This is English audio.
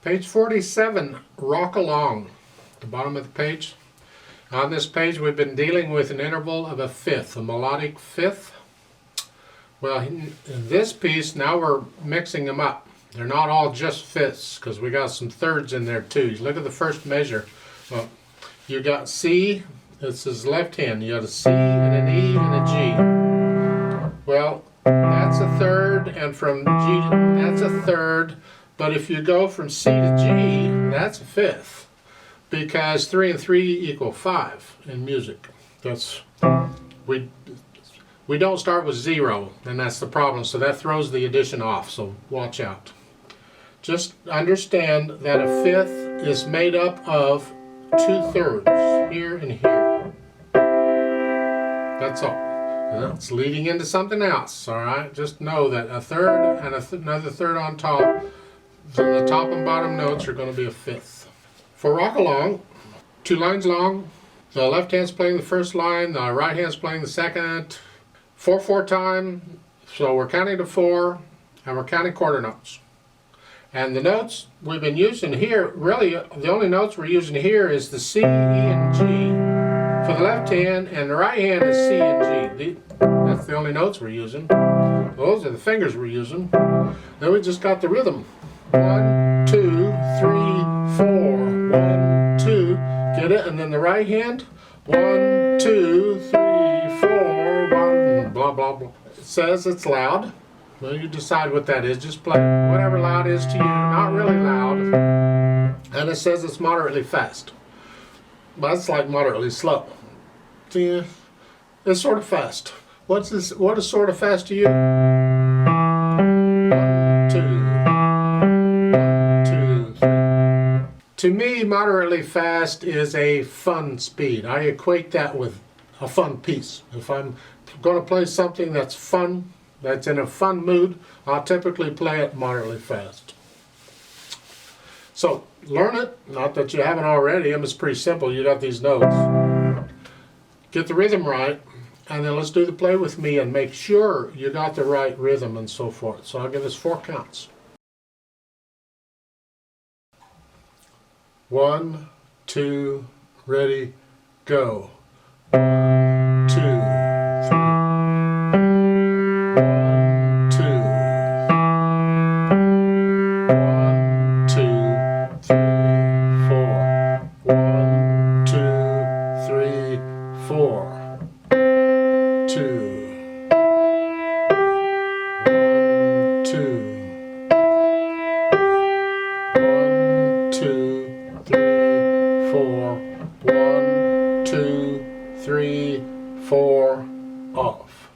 Page 47, Rock Along, the bottom of the page. On this page we've been dealing with an interval of a fifth, a melodic fifth. Well, in this piece, now we're mixing them up. They're not all just fifths, because we got some thirds in there too. You look at the first measure. Well, you got C, this is left hand. You got a C and an E and a G. Well, that's a third, and from G, that's a third. But if you go from C to G, that's a fifth, because 3 and 3 equal 5 in music. That's we don't start with 0, and that's the problem. So that throws the addition off. So watch out. Just understand that a fifth is made up of 2/3 here and here. That's all. It's leading into something else. All right. Just know that a third and another third on top. So the top and bottom notes are going to be a fifth. For Rock Along, 2 lines long. The left hand's playing the first line, the right hand's playing the second. 4/4 time. So we're counting to 4, and we're counting quarter notes. And the notes we've been using here, really the only notes we're using here is the C, E, and G for the left hand, and the right hand is C and G. That's the only notes we're using. Those are the fingers we're using. Then we just got the rhythm. 1, 2, 3, 4. 1, 2. Get it? And then the right hand. 1, 2, 3, 4. 1. Blah blah blah. It says it's loud. Well, you decide what that is. Just play whatever loud is to you. Not really loud. And it says it's moderately fast. But it's like moderately slow. See, it's sort of fast. What's this? What is sort of fast to you? 1, 2, 1, 2, 3. To me, moderately fast is a fun speed. I equate that with a fun piece. If I'm going to play something that's fun, that's in a fun mood, I'll typically play it moderately fast. So learn it, not that you haven't already. It's pretty simple. You got these notes. Get the rhythm right, and then let's do the play with me and make sure you got the right rhythm and so forth. So I'll give us 4 counts. 1, 2, ready, go. 1, 2, 3. 1, 2. 1, 2, 3, 4. 1, 2, 3, 4. 2. 1, 2. 1, 2, 3, 4. 1, 2, 3, 4. Off.